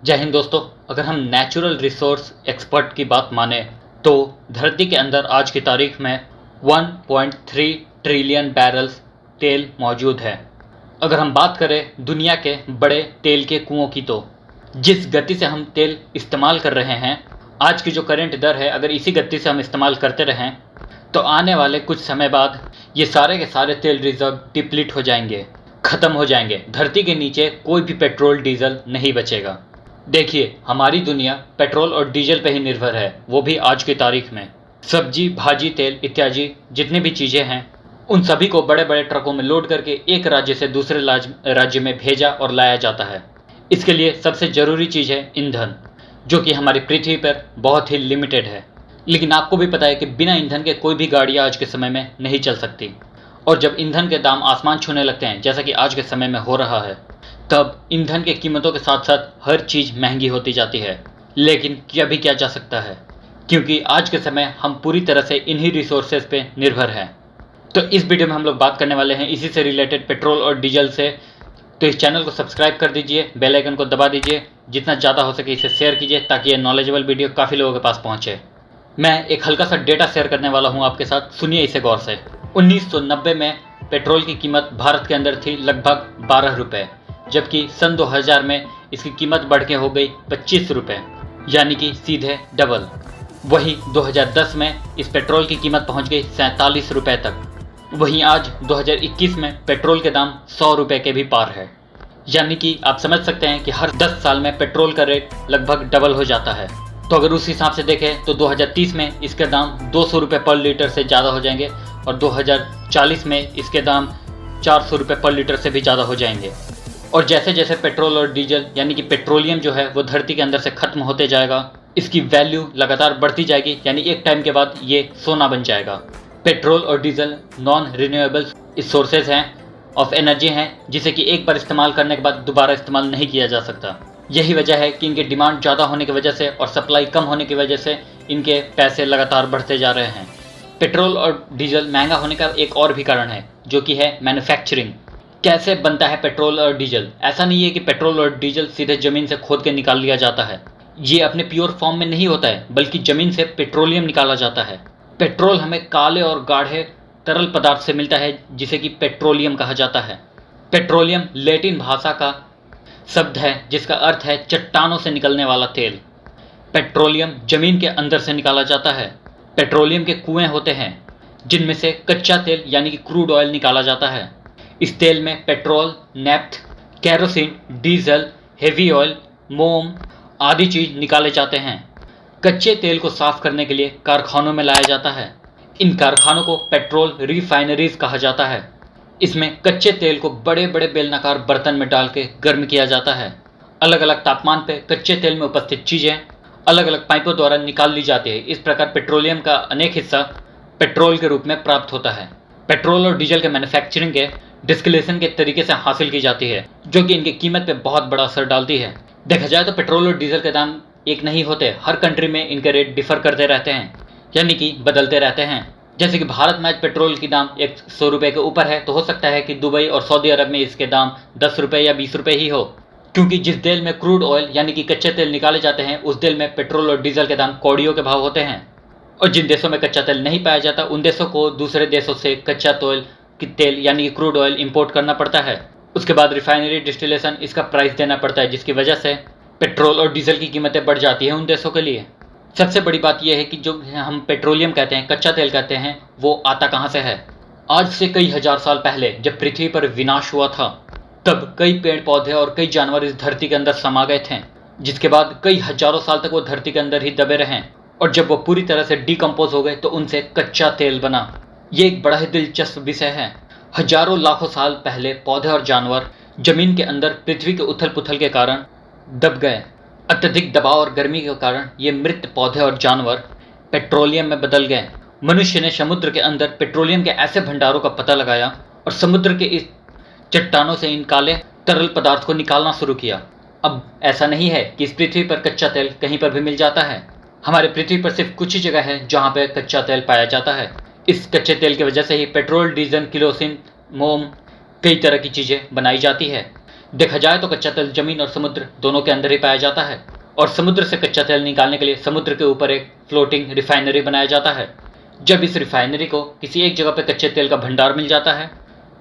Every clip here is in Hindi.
जय हिंद दोस्तों। अगर हम नेचुरल रिसोर्स एक्सपर्ट की बात माने तो धरती के अंदर आज की तारीख में 1.3 ट्रिलियन बैरल्स तेल मौजूद है। अगर हम बात करें दुनिया के बड़े तेल के कुओं की तो जिस गति से हम तेल इस्तेमाल कर रहे हैं, आज की जो करंट दर है, अगर इसी गति से हम इस्तेमाल करते रहें तो आने वाले कुछ समय बाद ये सारे के सारे तेल रिजर्व डिप्लीट हो जाएंगे, ख़त्म हो जाएंगे। धरती के नीचे कोई भी पेट्रोल डीजल नहीं बचेगा। देखिए, हमारी दुनिया पेट्रोल और डीजल पर ही निर्भर है, वो भी आज की तारीख में। सब्जी, भाजी, तेल इत्यादि जितनी भी चीज़ें हैं, उन सभी को बड़े बड़े ट्रकों में लोड करके एक राज्य से दूसरे राज्य में भेजा और लाया जाता है। इसके लिए सबसे ज़रूरी चीज़ है ईंधन, जो कि हमारी पृथ्वी पर बहुत ही लिमिटेड है। लेकिन आपको भी पता है कि बिना ईंधन के कोई भी गाड़ियाँ आज के समय में नहीं चल सकती। और जब ईंधन के दाम आसमान छूने लगते हैं, जैसा कि आज के समय में हो रहा है, तब ईंधन के कीमतों के साथ साथ हर चीज़ महंगी होती जाती है। लेकिन किया भी क्या जा सकता है, क्योंकि आज के समय हम पूरी तरह से इन्हीं रिसोर्सेज पे निर्भर हैं। तो इस वीडियो में हम लोग बात करने वाले हैं इसी से रिलेटेड पेट्रोल और डीजल से। तो इस चैनल को सब्सक्राइब कर दीजिए, बेल आइकन को दबा दीजिए, जितना ज़्यादा हो सके इसे शेयर कीजिए ताकि ये नॉलेजेबल वीडियो काफ़ी लोगों के पास पहुँचे। मैं एक हल्का सा डेटा शेयर करने वाला हूँ आपके साथ, सुनिए इसे गौर से। 1990 में पेट्रोल की कीमत भारत के अंदर थी लगभग 12 रुपये, जबकि सन 2000 में इसकी कीमत बढ़ के हो गई 25 रुपये, यानी कि सीधे डबल। वहीं 2010 में इस पेट्रोल की कीमत पहुंच गई 47 रुपये तक। वहीं आज 2021 में पेट्रोल के दाम 100 रुपये के भी पार है। यानी कि आप समझ सकते हैं कि हर 10 साल में पेट्रोल का रेट लगभग डबल हो जाता है। तो अगर उस हिसाब से देखें तो 2030 में इसके दाम 200 रुपये पर लीटर से ज़्यादा हो जाएंगे और 2040 में इसके दाम 400 रुपये पर लीटर से भी ज़्यादा हो जाएंगे। और जैसे जैसे पेट्रोल और डीजल यानी कि पेट्रोलियम जो है वो धरती के अंदर से ख़त्म होते जाएगा, इसकी वैल्यू लगातार बढ़ती जाएगी, यानी एक टाइम के बाद ये सोना बन जाएगा। पेट्रोल और डीजल नॉन रिन्यूएबल सोर्सेज हैं ऑफ एनर्जी हैं, जिसे कि एक बार इस्तेमाल करने के बाद दोबारा इस्तेमाल नहीं किया जा सकता। यही वजह है कि इनके डिमांड ज़्यादा होने की वजह से और सप्लाई कम होने की वजह से इनके पैसे लगातार बढ़ते जा रहे हैं। पेट्रोल और डीजल महंगा होने का एक और भी कारण है, जो कि है मैन्युफैक्चरिंग। कैसे बनता है पेट्रोल और डीजल? ऐसा नहीं है कि पेट्रोल और डीजल सीधे ज़मीन से खोद के निकाल लिया जाता है। ये अपने प्योर फॉर्म में नहीं होता है, बल्कि ज़मीन से पेट्रोलियम निकाला जाता है। पेट्रोल हमें काले और गाढ़े तरल पदार्थ से मिलता है, जिसे कि पेट्रोलियम कहा जाता है। पेट्रोलियम लैटिन भाषा का शब्द है, जिसका अर्थ है चट्टानों से निकलने वाला तेल। पेट्रोलियम ज़मीन के अंदर से निकाला जाता है। पेट्रोलियम के कुएँ होते हैं, जिनमें से कच्चा तेल यानी कि क्रूड ऑयल निकाला जाता है। इस तेल में petrol, naphtha, kerosene, diesel, heavy oil, मोम आदि चीज़ निकाले जाते हैं। कच्चे तेल को साफ करने के लिए कारखानों में लाया जाता है। इन कारखानों को पेट्रोल रिफाइनरीज कहा जाता है। इसमें कच्चे तेल को बड़े बड़े बेलनाकार बर्तन में डाल के गर्म किया जाता है। अलग अलग तापमान पर कच्चे तेल में उपस्थित चीज़ें अलग अलग पाइपों द्वारा निकाल ली जाती है। इस प्रकार पेट्रोलियम का अनेक हिस्सा पेट्रोल के रूप में प्राप्त होता है। पेट्रोल और डीजल के मैन्युफैक्चरिंग के डिस्टिलेशन के तरीके से हासिल की जाती है, जो कि इनकी कीमत पे बहुत बड़ा असर डालती है। देखा जाए तो पेट्रोल और डीजल के दाम एक नहीं होते, हर कंट्री में इनके रेट डिफर करते रहते हैं, यानी कि बदलते रहते हैं। जैसे कि भारत में आज पेट्रोल की दाम 100 रुपये के ऊपर है, तो हो सकता है कि दुबई और सऊदी अरब में इसके दाम 10 रुपये या 20 रुपये ही हो, क्योंकि जिस तेल में क्रूड ऑयल यानी कि कच्चे तेल निकाले जाते हैं, उस तेल में पेट्रोल और डीजल के दाम कौड़ियों के भाव होते हैं। और जिन देशों में कच्चा तेल नहीं पाया जाता, उन देशों को दूसरे देशों से कच्चा तेल यानी कि क्रूड ऑयल इंपोर्ट करना पड़ता है। उसके बाद रिफाइनरी डिस्टिलेशन इसका प्राइस देना पड़ता है, जिसकी वजह से पेट्रोल और डीजल की कीमतें बढ़ जाती हैं उन देशों के लिए। सबसे बड़ी बात यह है कि जो हम पेट्रोलियम कहते हैं, कच्चा तेल कहते हैं, वो आता कहाँ से है? आज से कई हजार साल पहले जब पृथ्वी पर विनाश हुआ था, तब कई पेड़ पौधे और कई जानवर इस धरती के अंदर समा गए थे, जिसके बाद कई हजारों साल तक वो धरती के अंदर ही दबे रहे। और जब वो पूरी तरह से डिकम्पोज हो गए तो उनसे कच्चा तेल बना। ये एक बड़ा ही दिलचस्प विषय है। हजारों लाखों साल पहले पौधे और जानवर जमीन के अंदर पृथ्वी के उथल पुथल के कारण दब गए। अत्यधिक दबाव और गर्मी के कारण ये मृत पौधे और जानवर पेट्रोलियम में बदल गए। मनुष्य ने समुद्र के अंदर पेट्रोलियम के ऐसे भंडारों का पता लगाया और समुद्र के इस चट्टानों से इन काले तरल पदार्थ को निकालना शुरू किया। अब ऐसा नहीं है कि इस पृथ्वी पर कच्चा तेल कहीं पर भी मिल जाता है। हमारे पृथ्वी पर सिर्फ कुछ ही जगह है जहाँ पर कच्चा तेल पाया जाता है। इस कच्चे तेल की वजह से ही पेट्रोल, डीजल, केरोसिन, मोम कई तरह की चीज़ें बनाई जाती है। देखा जाए तो कच्चा तेल जमीन और समुद्र दोनों के अंदर ही पाया जाता है, और समुद्र से कच्चा तेल निकालने के लिए समुद्र के ऊपर एक फ्लोटिंग रिफाइनरी बनाया जाता है। जब इस रिफाइनरी को किसी एक जगह पर कच्चे तेल का भंडार मिल जाता है,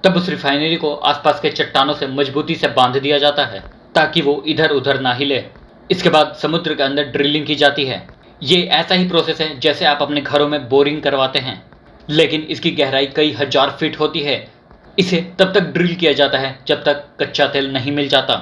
तब उस रिफाइनरी को आसपास के चट्टानों से मजबूती से बांध दिया जाता है ताकि वो इधर उधर ना हिले। इसके बाद समुद्र के अंदर ड्रिलिंग की जाती है। ये ऐसा ही प्रोसेस है जैसे आप अपने घरों में बोरिंग करवाते हैं, लेकिन इसकी गहराई कई हजार फीट होती है। इसे तब तक ड्रिल किया जाता है जब तक कच्चा तेल नहीं मिल जाता।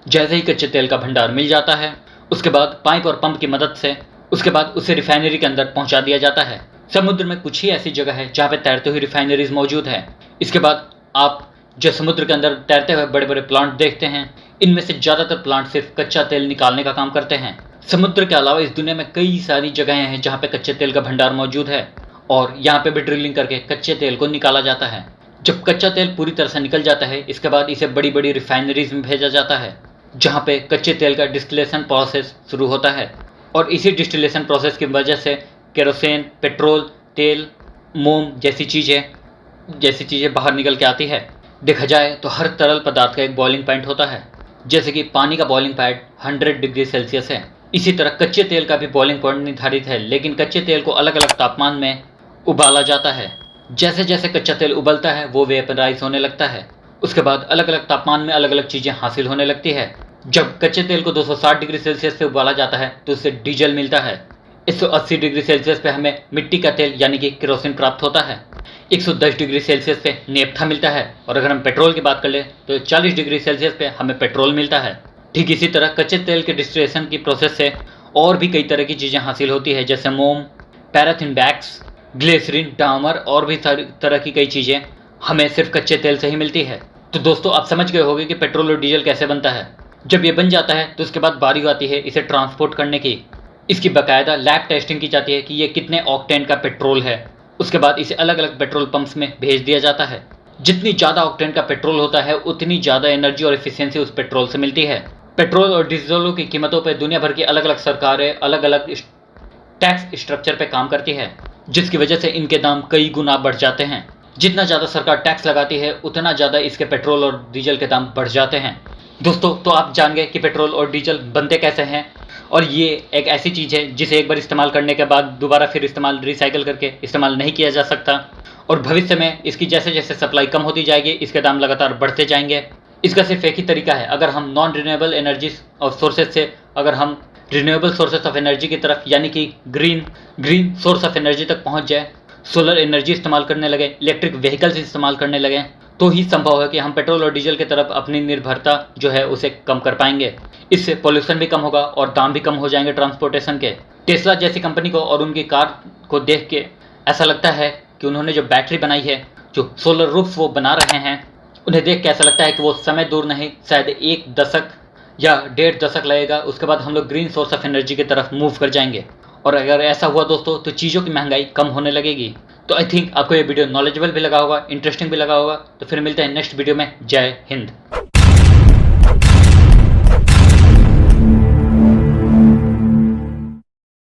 जैसे ही कच्चे तेल का भंडार मिल जाता है, उसके बाद पाइप और पंप की मदद से उसके बाद उसे रिफाइनरी के अंदर पहुंचा दिया जाता है। समुद्र में कुछ ही ऐसी जगह है जहाँ पे तैरते हुए रिफाइनरीज मौजूद है। इसके बाद आप जो समुद्र के अंदर तैरते हुए बड़े बड़े प्लांट देखते हैं, इनमें से ज़्यादातर प्लांट सिर्फ कच्चा तेल निकालने का काम करते हैं। समुद्र के अलावा इस दुनिया में कई सारी जगहें हैं जहाँ पे कच्चे तेल का भंडार मौजूद है, और यहाँ पे भी ड्रिलिंग करके कच्चे तेल को निकाला जाता है। जब कच्चा तेल पूरी तरह से निकल जाता है, इसके बाद इसे बड़ी बड़ी रिफाइनरीज में भेजा जाता है, जहाँ पे कच्चे तेल का डिस्टिलेशन प्रोसेस शुरू होता है। और इसी डिस्टिलेशन प्रोसेस की वजह से केरोसिन, पेट्रोल, तेल, मोम जैसी चीज़ें बाहर निकल के आती है। देखा जाए तो हर तरल पदार्थ का एक बॉइलिंग पॉइंट होता है। जैसे कि पानी का बॉइलिंग पॉइंट 100 डिग्री सेल्सियस है, इसी तरह कच्चे तेल का भी बॉइलिंग पॉइंट निर्धारित है, लेकिन कच्चे तेल को अलग अलग तापमान में उबाला जाता है। जैसे जैसे कच्चा तेल उबलता है वो वेपराइज होने लगता है। उसके बाद अलग अलग तापमान में अलग अलग चीज़ें हासिल होने लगती है। जब कच्चे तेल को 260 डिग्री सेल्सियस पे उबाला जाता है तो उससे डीजल मिलता है। 180 डिग्री सेल्सियस पे हमें मिट्टी का तेल यानी कि केरोसिन प्राप्त होता है। 110 डिग्री सेल्सियस पे नेफ्था मिलता है, और अगर हम पेट्रोल की बात कर ले तो 40 डिग्री सेल्सियस पे हमें पेट्रोल मिलता है। ठीक इसी तरह कच्चे तेल के डिस्टिलेशन की प्रोसेस से और भी कई तरह की चीज़ें हासिल होती है, जैसे मोम, पैराफिन वैक्स, ग्लिसरीन, डामर और भी सारी तरह की कई चीज़ें हमें सिर्फ कच्चे तेल से ही मिलती है। तो दोस्तों, आप समझ गए होंगे कि पेट्रोल और डीजल कैसे बनता है। जब ये बन जाता है तो उसके बाद बारी आती है इसे ट्रांसपोर्ट करने की। इसकी बाकायदा लैब टेस्टिंग की जाती है कि ये कितने ऑक्टेन का पेट्रोल है। उसके बाद इसे अलग अलग पेट्रोल पंप्स में भेज दिया जाता है। जितनी ज़्यादा ऑक्टेन का पेट्रोल होता है, उतनी ज़्यादा एनर्जी और एफिशिएंसी उस पेट्रोल से मिलती है। पेट्रोल और डीजलों की कीमतों पर दुनिया भर की अलग अलग सरकारें अलग अलग टैक्स स्ट्रक्चर पे काम करती है, जिसकी वजह से इनके दाम कई गुना बढ़ जाते हैं। जितना ज़्यादा सरकार टैक्स लगाती है, उतना ज़्यादा इसके पेट्रोल और डीजल के दाम बढ़ जाते हैं। दोस्तों, तो आप जान गए कि पेट्रोल और डीजल बनते कैसे हैं, और ये एक ऐसी चीज़ है जिसे एक बार इस्तेमाल करने के बाद दोबारा फिर रिसाइकल करके इस्तेमाल नहीं किया जा सकता, और भविष्य में इसकी जैसे जैसे सप्लाई कम होती जाएगी, इसके दाम लगातार बढ़ते जाएंगे। इसका सिर्फ एक ही तरीका है, अगर हम नॉन रिन्यूएबल एनर्जी सोर्सेज से अगर हम रिन्यूएबल सोर्सेज ऑफ एनर्जी की तरफ यानी कि ग्रीन सोर्स ऑफ एनर्जी तक पहुंच जाए, सोलर एनर्जी इस्तेमाल करने लगे, इलेक्ट्रिक व्हीकल्स इस्तेमाल करने लगे, तो ही संभव है कि हम पेट्रोल और डीजल की तरफ अपनी निर्भरता जो है उसे कम कर पाएंगे। इससे पोल्यूशन भी कम होगा और दाम भी कम हो जाएंगे ट्रांसपोर्टेशन के। टेस्ला जैसी कंपनी को और उनकी कार को देख के ऐसा लगता है कि उन्होंने जो बैटरी बनाई है, जो सोलर रूफ्स वो बना रहे हैं, उन्हें देख के ऐसा लगता है कि वो समय दूर नहीं, शायद 1 दशक या 1.5 दशक लगेगा, उसके बाद हम लोग ग्रीन सोर्स ऑफ एनर्जी की तरफ मूव कर जाएंगे। और अगर ऐसा हुआ दोस्तों, तो चीज़ों की महंगाई कम होने लगेगी। तो आई थिंक आपको ये वीडियो नॉलेजेबल भी लगा होगा, इंटरेस्टिंग भी लगा होगा। तो फिर मिलते हैं नेक्स्ट वीडियो में। जय हिंद।